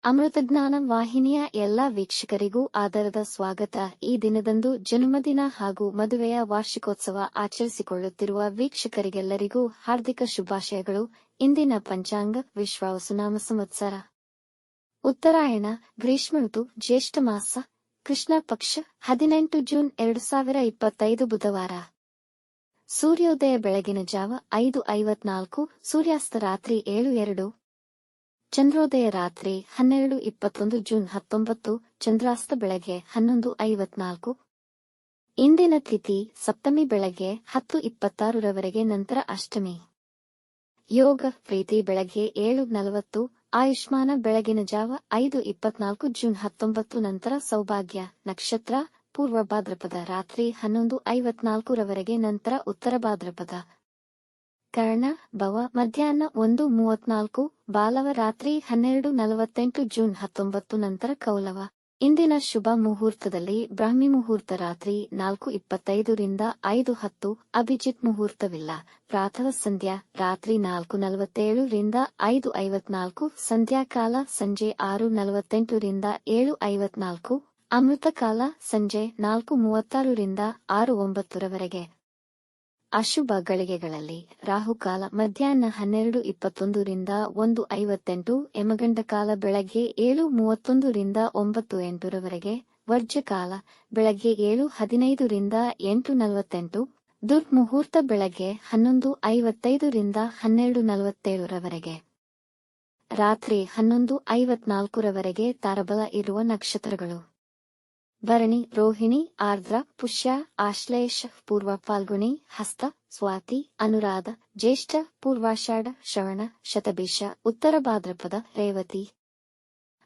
ಅಮೃತಜ್ಞಾನ ವಾಹಿನಿಯ ಎಲ್ಲಾ ವೀಕ್ಷಕರಿಗೂ ಆದರದ ಸ್ವಾಗತ. ಈ ದಿನದಂದು ಜನ್ಮದಿನ ಹಾಗೂ ಮದುವೆಯ ವಾರ್ಷಿಕೋತ್ಸವ ಆಚರಿಸಿಕೊಳ್ಳುತ್ತಿರುವ ವೀಕ್ಷಕರಿಗೆಲ್ಲರಿಗೂ ಹಾರ್ದಿಕ ಶುಭಾಶಯಗಳು. ಇಂದಿನ ಪಂಚಾಂಗ ವಿಶ್ವಾವಸುನಾಮ ಸಂವತ್ಸರ ಉತ್ತರಾಯಣ ಗ್ರೀಷ್ಮ ಋತು ಜ್ಯೇಷ್ಠ ಮಾಸ ಕೃಷ್ಣ ಪಕ್ಷ 18 ಜೂನ್ 2025 ಬುಧವಾರ. ಸೂರ್ಯೋದಯ ಬೆಳಗಿನ ಜಾವ 5:54, ಸೂರ್ಯಾಸ್ತ ರಾತ್ರಿ 7:02, ಚಂದ್ರೋದಯ ರಾತ್ರಿ 12:21 ಜೂನ್ 19, ಚಂದ್ರಾಸ್ತ ಬೆಳಗ್ಗೆ 11:54. ಇಂದಿನ ತಿಥಿ ಸಪ್ತಮಿ ಬೆಳಗ್ಗೆ 10:26 ರವರೆಗೆ, ನಂತರ ಅಷ್ಟಮಿ. ಯೋಗ ಪ್ರೀತಿ ಬೆಳಗ್ಗೆ 7:40, ಆಯುಷ್ಮಾನ ಬೆಳಗಿನ ಜಾವ 5:24 ಜೂನ್ 19, ನಂತರ ಸೌಭಾಗ್ಯ. ನಕ್ಷತ್ರ ಪೂರ್ವ ಭಾದ್ರಪದ ರಾತ್ರಿ 11:54 ರವರೆಗೆ, ನಂತರ ಉತ್ತರ ಭಾದ್ರಪದ. ಕರ್ಣ ಭವ ಮಧ್ಯಾಹ್ನ 1:34, ಬಾಲವ ರಾತ್ರಿ 12:48 ಜೂನ್ 19, ನಂತರ ಕೌಲವ. ಇಂದಿನ ಶುಭ ಮುಹೂರ್ತದಲ್ಲಿ ಬ್ರಾಹ್ಮಿ ಮುಹೂರ್ತ ರಾತ್ರಿ 4:25 ರಿಂದ 5:10, ಅಭಿಜಿತ್ ಮುಹೂರ್ತವಿಲ್ಲ. ಪ್ರಾತಃ ಸಂಧ್ಯಾ ರಾತ್ರಿ 4:47 ರಿಂದ 5:54, ಸಂಧ್ಯಾಕಾಲ ಸಂಜೆ 6:48 ರಿಂದ 7:54, ಅಮೃತ ಕಾಲ ಸಂಜೆ 4:36 ರಿಂದ 6:09 ರವರೆಗೆ. ಅಶುಭ ಗಳಿಗೆಗಳಲ್ಲಿ ರಾಹುಕಾಲ ಮಧ್ಯಾಹ್ನ 12:21 ರಿಂದ 1:58, ಯಮಗಂಡ ಕಾಲ ಬೆಳಗ್ಗೆ 7:31 ರಿಂದ 9:08 ರವರೆಗೆ, ವರ್ಜ್ಯಕಾಲ ಬೆಳಗ್ಗೆ 7:15 ರಿಂದ 8:48, ದುರ್ಮುಹೂರ್ತ ಬೆಳಗ್ಗೆ 11:55 ರಿಂದ 12:47 ರವರೆಗೆ. ರಾತ್ರಿ 11:54 ರವರೆಗೆ ತಾರಬಲ ಇರುವ ನಕ್ಷತ್ರಗಳು: ಭರಣಿ, ರೋಹಿಣಿ, ಆರ್ದ್ರ, ಪುಷ್ಯ, ಆಶ್ಲೇಷ, ಪೂರ್ವ ಫಾಲ್ಗುಣಿ, ಹಸ್ತ, ಸ್ವಾತಿ, ಅನುರಾಧ, ಜ್ಯೇಷ್ಠ, ಪೂರ್ವಾಷಾಢ, ಶ್ರವಣ, ಶತಭಿಷ, ಉತ್ತರ ಭಾದ್ರಪದ, ರೇವತಿ.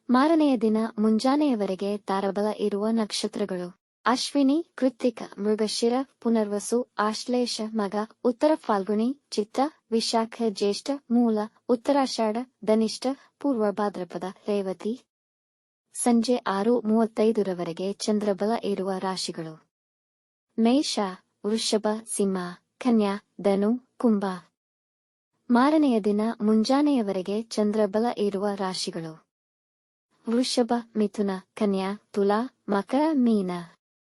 ಮಾರನೆಯ ದಿನ ಮುಂಜಾನೆಯವರೆಗೆ ತಾರಬಲ ಇರುವ ನಕ್ಷತ್ರಗಳು: ಅಶ್ವಿನಿ, ಕೃತ್ತಿಕ, ಮೃಗಶಿರ, ಪುನರ್ವಸು, ಆಶ್ಲೇಷ, ಮಗ, ಉತ್ತರ ಫಾಲ್ಗುಣಿ, ಚಿತ್ತ, ವಿಶಾಖ, ಜ್ಯೇಷ್ಠ, ಮೂಲ, ಉತ್ತರಾಷಾಢ, ಧನಿಷ್ಠ, ಪೂರ್ವ ಭಾದ್ರಪದ, ರೇವತಿ. ಸಂಜೆ 6:35 ರವರೆಗೆ ಚಂದ್ರಬಲ ಇರುವ ರಾಶಿಗಳು: ಮೇಷ, ವೃಷಭ, ಸಿಂಹ, ಕನ್ಯಾ, ಧನು, ಕುಂಭ. ಮಾರನೆಯ ದಿನ ಮುಂಜಾನೆಯವರೆಗೆ ಚಂದ್ರಬಲ ಇರುವ ರಾಶಿಗಳು: ವೃಷಭ, ಮಿಥುನ, ಕನ್ಯಾ, ತುಲಾ, ಮಕರ, ಮೀನ.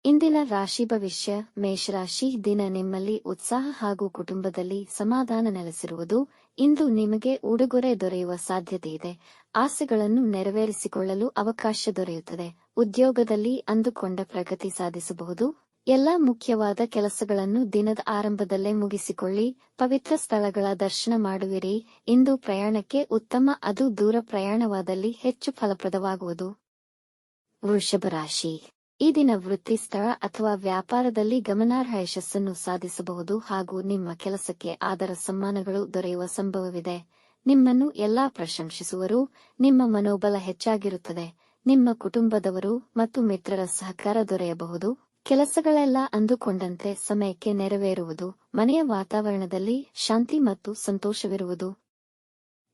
ಇಂದಿನ ರಾಶಿ ಭವಿಷ್ಯ: ಮೇಷರಾಶಿ, ದಿನ ನಿಮ್ಮಲ್ಲಿ ಉತ್ಸಾಹ ಹಾಗೂ ಕುಟುಂಬದಲ್ಲಿ ಸಮಾಧಾನ ನೆಲೆಸಿರುವುದು. ಇಂದು ನಿಮಗೆ ಉಡುಗೊರೆ ದೊರೆಯುವ ಸಾಧ್ಯತೆ ಇದೆ. ಆಸೆಗಳನ್ನು ನೆರವೇರಿಸಿಕೊಳ್ಳಲು ಅವಕಾಶ ದೊರೆಯುತ್ತದೆ. ಉದ್ಯೋಗದಲ್ಲಿ ಅಂದುಕೊಂಡ ಪ್ರಗತಿ ಸಾಧಿಸಬಹುದು. ಎಲ್ಲ ಮುಖ್ಯವಾದ ಕೆಲಸಗಳನ್ನು ದಿನದ ಆರಂಭದಲ್ಲೇ ಮುಗಿಸಿಕೊಳ್ಳಿ. ಪವಿತ್ರ ಸ್ಥಳಗಳ ದರ್ಶನ ಮಾಡುವಿರಿ. ಇಂದು ಪ್ರಯಾಣಕ್ಕೆ ಉತ್ತಮ, ಅದು ದೂರ ಪ್ರಯಾಣವಾದಲ್ಲಿ ಹೆಚ್ಚು ಫಲಪ್ರದವಾಗುವುದು. ವೃಷಭ ರಾಶಿ, ಈ ದಿನ ವೃತ್ತಿ, ಸ್ಥಳ ಅಥವಾ ವ್ಯಾಪಾರದಲ್ಲಿ ಗಮನಾರ್ಹ ಯಶಸ್ಸನ್ನು ಸಾಧಿಸಬಹುದು ಹಾಗೂ ನಿಮ್ಮ ಕೆಲಸಕ್ಕೆ ಆದರ ಸಮ್ಮಾನಗಳು ದೊರೆಯುವ ಸಂಭವವಿದೆ. ನಿಮ್ಮನ್ನು ಎಲ್ಲಾ ಪ್ರಶಂಸಿಸುವರು. ನಿಮ್ಮ ಮನೋಬಲ ಹೆಚ್ಚಾಗಿರುತ್ತದೆ. ನಿಮ್ಮ ಕುಟುಂಬದವರು ಮತ್ತು ಮಿತ್ರರ ಸಹಕಾರ ದೊರೆಯಬಹುದು. ಕೆಲಸಗಳೆಲ್ಲ ಅಂದುಕೊಂಡಂತೆ ಸಮಯಕ್ಕೆ ನೆರವೇರುವುದು. ಮನೆಯ ವಾತಾವರಣದಲ್ಲಿ ಶಾಂತಿ ಮತ್ತು ಸಂತೋಷವಿರುವುದು.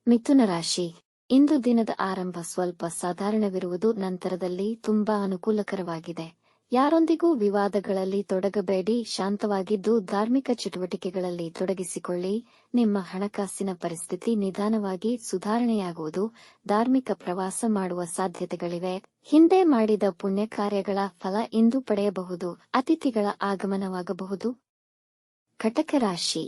ಮಿಥುನ ರಾಶಿ, ಇಂದು ದಿನದ ಆರಂಭ ಸ್ವಲ್ಪ ಸಾಧಾರಣವಿರುವುದು, ನಂತರದಲ್ಲಿ ತುಂಬಾ ಅನುಕೂಲಕರವಾಗಿದೆ. ಯಾರೊಂದಿಗೂ ವಿವಾದಗಳಲ್ಲಿ ತೊಡಗಬೇಡಿ. ಶಾಂತವಾಗಿದ್ದು ಧಾರ್ಮಿಕ ಚಟುವಟಿಕೆಗಳಲ್ಲಿ ತೊಡಗಿಸಿಕೊಳ್ಳಿ. ನಿಮ್ಮ ಹಣಕಾಸಿನ ಪರಿಸ್ಥಿತಿ ನಿಧಾನವಾಗಿ ಸುಧಾರಣೆಯಾಗುವುದು. ಧಾರ್ಮಿಕ ಪ್ರವಾಸ ಮಾಡುವ ಸಾಧ್ಯತೆಗಳಿವೆ. ಹಿಂದೆ ಮಾಡಿದ ಪುಣ್ಯ ಕಾರ್ಯಗಳ ಫಲ ಇಂದು ಪಡೆಯಬಹುದು. ಅತಿಥಿಗಳ ಆಗಮನವಾಗಬಹುದು. ಕಟಕ ರಾಶಿ,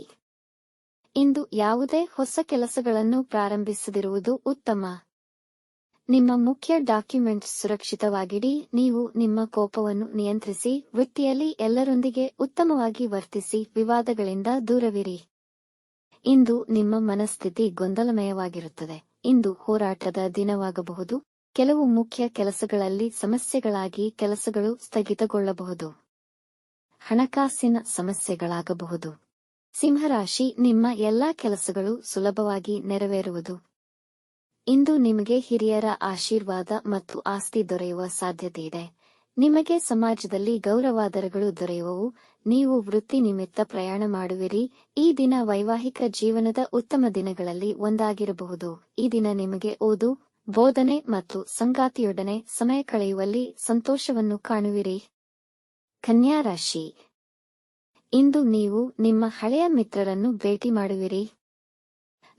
ಇಂದು ಯಾವುದೇ ಹೊಸ ಕೆಲಸಗಳನ್ನು ಪ್ರಾರಂಭಿಸದಿರುವುದು ಉತ್ತಮ. ನಿಮ್ಮ ಮುಖ್ಯ ಡಾಕ್ಯುಮೆಂಟ್ಸ್ ಸುರಕ್ಷಿತವಾಗಿಡಿ. ನೀವು ನಿಮ್ಮ ಕೋಪವನ್ನು ನಿಯಂತ್ರಿಸಿ. ವೃತ್ತಿಯಲ್ಲಿ ಎಲ್ಲರೊಂದಿಗೆ ಉತ್ತಮವಾಗಿ ವರ್ತಿಸಿ. ವಿವಾದಗಳಿಂದ ದೂರವಿರಿ. ಇಂದು ನಿಮ್ಮ ಮನಸ್ಥಿತಿ ಗೊಂದಲಮಯವಾಗಿರುತ್ತದೆ. ಇಂದು ಹೋರಾಟದ ದಿನವಾಗಬಹುದು. ಕೆಲವು ಮುಖ್ಯ ಕೆಲಸಗಳಲ್ಲಿ ಸಮಸ್ಯೆಗಳಾಗಿ ಕೆಲಸಗಳು ಸ್ಥಗಿತಗೊಳ್ಳಬಹುದು. ಹಣಕಾಸಿನ ಸಮಸ್ಯೆಗಳಾಗಬಹುದು. ಸಿಂಹರಾಶಿ, ನಿಮ್ಮ ಎಲ್ಲಾ ಕೆಲಸಗಳು ಸುಲಭವಾಗಿ ನೆರವೇರುವುದು. ಇಂದು ನಿಮಗೆ ಹಿರಿಯರ ಆಶೀರ್ವಾದ ಮತ್ತು ಆಸ್ತಿ ದೊರೆಯುವ ಸಾಧ್ಯತೆಯಿದೆ. ನಿಮಗೆ ಸಮಾಜದಲ್ಲಿ ಗೌರವಾದರಗಳು ದೊರೆಯುವವು. ನೀವು ವೃತ್ತಿ ನಿಮಿತ್ತ ಪ್ರಯಾಣ ಮಾಡುವಿರಿ. ಈ ದಿನ ವೈವಾಹಿಕ ಜೀವನದ ಉತ್ತಮ ದಿನಗಳಲ್ಲಿ ಒಂದಾಗಿರಬಹುದು. ಈ ದಿನ ನಿಮಗೆ ಓದು, ಬೋಧನೆ ಮತ್ತು ಸಂಗಾತಿಯೊಡನೆ ಸಮಯ ಕಳೆಯುವಲ್ಲಿ ಸಂತೋಷವನ್ನು ಕಾಣುವಿರಿ. ಕನ್ಯಾ ರಾಶಿ, ಇಂದು ನೀವು ನಿಮ್ಮ ಹಳೆಯ ಮಿತ್ರರನ್ನು ಭೇಟಿ ಮಾಡುವಿರಿ.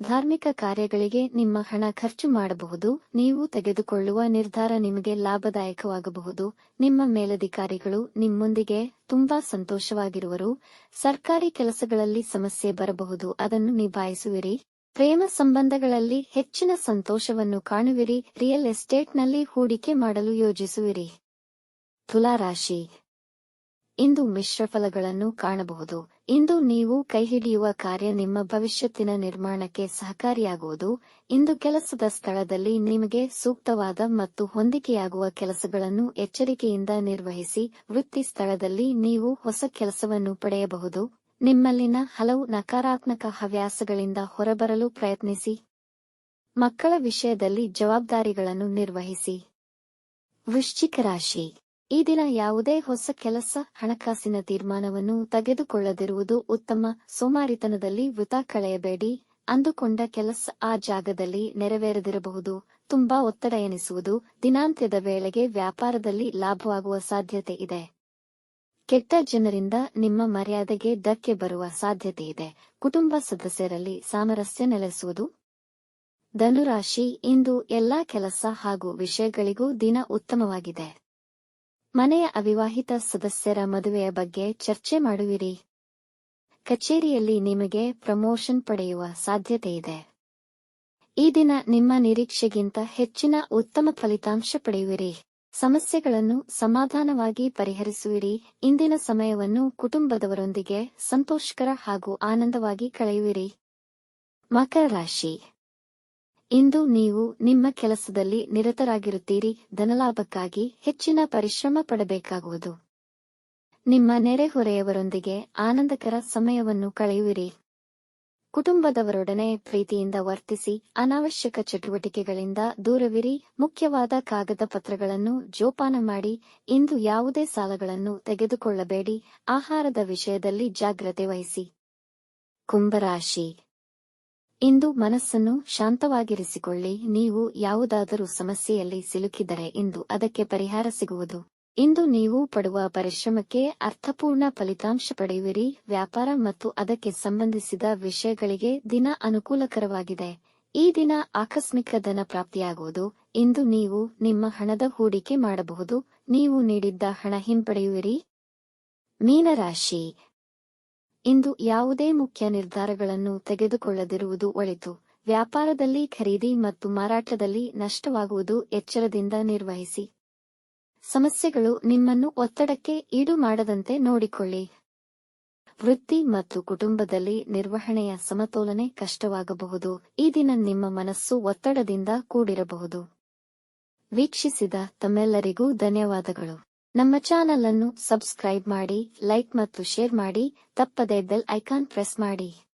ಧಾರ್ಮಿಕ ಕಾರ್ಯಗಳಿಗೆ ನಿಮ್ಮ ಹಣ ಖರ್ಚು ಮಾಡಬಹುದು. ನೀವು ತೆಗೆದುಕೊಳ್ಳುವ ನಿರ್ಧಾರ ನಿಮಗೆ ಲಾಭದಾಯಕವಾಗಬಹುದು. ನಿಮ್ಮ ಮೇಲಧಿಕಾರಿಗಳು ನಿಮ್ಮೊಂದಿಗೆ ತುಂಬಾ ಸಂತೋಷವಾಗಿರುವರು. ಸರ್ಕಾರಿ ಕೆಲಸಗಳಲ್ಲಿ ಸಮಸ್ಯೆ ಬರಬಹುದು, ಅದನ್ನು ನಿಭಾಯಿಸುವಿರಿ. ಪ್ರೇಮ ಸಂಬಂಧಗಳಲ್ಲಿ ಹೆಚ್ಚಿನ ಸಂತೋಷವನ್ನು ಕಾಣುವಿರಿ. ರಿಯಲ್ ಎಸ್ಟೇಟ್ನಲ್ಲಿ ಹೂಡಿಕೆ ಮಾಡಲು ಯೋಜಿಸುವಿರಿ. ತುಲಾರಾಶಿ, ಇಂದು ಮಿಶ್ರ ಫಲಗಳನ್ನು ಕಾಣಬಹುದು. ಇಂದು ನೀವು ಕೈಹಿಡಿಯುವ ಕಾರ್ಯ ನಿಮ್ಮ ಭವಿಷ್ಯತ್ತಿನ ನಿರ್ಮಾಣಕ್ಕೆ ಸಹಕಾರಿಯಾಗುವುದು. ಇಂದು ಕೆಲಸದ ಸ್ಥಳದಲ್ಲಿ ನಿಮಗೆ ಸೂಕ್ತವಾದ ಮತ್ತು ಹೊಂದಿಕೆಯಾಗುವ ಕೆಲಸಗಳನ್ನು ಎಚ್ಚರಿಕೆಯಿಂದ ನಿರ್ವಹಿಸಿ. ವೃತ್ತಿ ಸ್ಥಳದಲ್ಲಿ ನೀವು ಹೊಸ ಕೆಲಸವನ್ನು ಪಡೆಯಬಹುದು. ನಿಮ್ಮಲ್ಲಿನ ಹಲವು ನಕಾರಾತ್ಮಕ ಹವ್ಯಾಸಗಳಿಂದ ಹೊರಬರಲು ಪ್ರಯತ್ನಿಸಿ. ಮಕ್ಕಳ ವಿಷಯದಲ್ಲಿ ಜವಾಬ್ದಾರಿಗಳನ್ನು ನಿರ್ವಹಿಸಿ. ವೃಶ್ಚಿಕ ರಾಶಿ, ಈ ದಿನ ಯಾವುದೇ ಹೊಸ ಕೆಲಸ, ಹಣಕಾಸಿನ ತೀರ್ಮಾನವನ್ನು ತೆಗೆದುಕೊಳ್ಳದಿರುವುದು ಉತ್ತಮ. ಸೋಮಾರಿತನದಲ್ಲಿ ವೃಥಾ ಕಳೆಯಬೇಡಿ. ಅಂದುಕೊಂಡ ಕೆಲಸ ಆ ಜಾಗದಲ್ಲಿ ನೆರವೇರದಿರಬಹುದು. ತುಂಬಾ ಒತ್ತಡ ಎನಿಸುವುದು. ದಿನಾಂತ್ಯದ ವೇಳೆಗೆ ವ್ಯಾಪಾರದಲ್ಲಿ ಲಾಭವಾಗುವ ಸಾಧ್ಯತೆ ಇದೆ. ಕೆಟ್ಟ ಜನರಿಂದ ನಿಮ್ಮ ಮರ್ಯಾದೆಗೆ ಧಕ್ಕೆ ಬರುವ ಸಾಧ್ಯತೆ ಇದೆ. ಕುಟುಂಬ ಸದಸ್ಯರಲ್ಲಿ ಸಾಮರಸ್ಯ ನೆಲೆಸುವುದು. ಧನುರಾಶಿ, ಇಂದು ಎಲ್ಲಾ ಕೆಲಸ ಹಾಗೂ ವಿಷಯಗಳಿಗೂ ದಿನ ಉತ್ತಮವಾಗಿದೆ. ಮನೆಯ ಅವಿವಾಹಿತ ಸದಸ್ಯರ ಮದುವೆಯ ಬಗ್ಗೆ ಚರ್ಚೆ ಮಾಡುವಿರಿ. ಕಚೇರಿಯಲ್ಲಿ ನಿಮಗೆ ಪ್ರಮೋಷನ್ ಪಡೆಯುವ ಸಾಧ್ಯತೆ ಇದೆ. ಈ ದಿನ ನಿಮ್ಮ ನಿರೀಕ್ಷೆಗಿಂತ ಹೆಚ್ಚಿನ ಉತ್ತಮ ಫಲಿತಾಂಶ ಪಡೆಯುವಿರಿ. ಸಮಸ್ಯೆಗಳನ್ನು ಸಮಾಧಾನವಾಗಿ ಪರಿಹರಿಸುವಿರಿ. ಇಂದಿನ ಸಮಯವನ್ನು ಕುಟುಂಬದವರೊಂದಿಗೆ ಸಂತೋಷಕರ ಹಾಗೂ ಆನಂದವಾಗಿ ಕಳೆಯುವಿರಿ. ಮಕರ ರಾಶಿ, ಇಂದು ನೀವು ನಿಮ್ಮ ಕೆಲಸದಲ್ಲಿ ನಿರತರಾಗಿರುತ್ತೀರಿ. ಧನಲಾಭಕ್ಕಾಗಿ ಹೆಚ್ಚಿನ ಪರಿಶ್ರಮ ಪಡಬೇಕಾಗುವುದು. ನಿಮ್ಮ ನೆರೆಹೊರೆಯವರೊಂದಿಗೆ ಆನಂದಕರ ಸಮಯವನ್ನು ಕಳೆಯುವಿರಿ. ಕುಟುಂಬದವರೊಡನೆ ಪ್ರೀತಿಯಿಂದ ವರ್ತಿಸಿ. ಅನಾವಶ್ಯಕ ಚಟುವಟಿಕೆಗಳಿಂದ ದೂರವಿರಿ. ಮುಖ್ಯವಾದ ಕಾಗದ ಪತ್ರಗಳನ್ನು ಜೋಪಾನ ಮಾಡಿ. ಇಂದು ಯಾವುದೇ ಸಾಲಗಳನ್ನು ತೆಗೆದುಕೊಳ್ಳಬೇಡಿ. ಆಹಾರದ ವಿಷಯದಲ್ಲಿ ಜಾಗ್ರತೆ ವಹಿಸಿ. ಕುಂಭರಾಶಿ, ಇಂದು ಮನಸ್ಸನ್ನು ಶಾಂತವಾಗಿರಿಸಿಕೊಳ್ಳಿ. ನೀವು ಯಾವುದಾದರೂ ಸಮಸ್ಯೆಯಲ್ಲಿ ಸಿಲುಕಿದರೆ ಇಂದು ಅದಕ್ಕೆ ಪರಿಹಾರ ಸಿಗುವುದು. ಇಂದು ನೀವು ಪಡುವ ಪರಿಶ್ರಮಕ್ಕೆ ಅರ್ಥಪೂರ್ಣ ಫಲಿತಾಂಶ ಪಡೆಯುವಿರಿ. ವ್ಯಾಪಾರ ಮತ್ತು ಅದಕ್ಕೆ ಸಂಬಂಧಿಸಿದ ವಿಷಯಗಳಿಗೆ ದಿನ ಅನುಕೂಲಕರವಾಗಿದೆ. ಈ ದಿನ ಆಕಸ್ಮಿಕ ಧನ ಪ್ರಾಪ್ತಿಯಾಗುವುದು. ಇಂದು ನೀವು ನಿಮ್ಮ ಹಣದ ಹೂಡಿಕೆ ಮಾಡಬಹುದು. ನೀವು ನೀಡಿದ್ದ ಹಣ ಹಿಂಪಡೆಯುವಿರಿ. ಮೀನರಾಶಿ, ಇಂದು ಯಾವುದೇ ಮುಖ್ಯ ನಿರ್ಧಾರಗಳನ್ನು ತೆಗೆದುಕೊಳ್ಳದಿರುವುದು ಒಳಿತು. ವ್ಯಾಪಾರದಲ್ಲಿ ಖರೀದಿ ಮತ್ತು ಮಾರಾಟದಲ್ಲಿ ನಷ್ಟವಾಗುವುದು. ಎಚ್ಚರದಿಂದ ನಿರ್ವಹಿಸಿ. ಸಮಸ್ಯೆಗಳು ನಿಮ್ಮನ್ನು ಒತ್ತಡಕ್ಕೆ ಈಡು ಮಾಡದಂತೆ ನೋಡಿಕೊಳ್ಳಿ. ವೃತ್ತಿ ಮತ್ತು ಕುಟುಂಬದಲ್ಲಿ ನಿರ್ವಹಣೆಯ ಸಮತೋಲನೆ ಕಷ್ಟವಾಗಬಹುದು. ಈ ದಿನ ನಿಮ್ಮ ಮನಸ್ಸು ಒತ್ತಡದಿಂದ ಕೂಡಿರಬಹುದು. ವೀಕ್ಷಿಸಿದ ತಮ್ಮೆಲ್ಲರಿಗೂ ಧನ್ಯವಾದಗಳು. ನಮ್ಮ ಚಾನಲ್ ಅನ್ನು ಸಬ್ಸ್ಕ್ರೈಬ್ ಮಾಡಿ, ಲೈಕ್ ಮತ್ತು ಶೇರ್ ಮಾಡಿ. ತಪ್ಪದೇ ಬೆಲ್ ಐಕಾನ್ ಪ್ರೆಸ್ ಮಾಡಿ.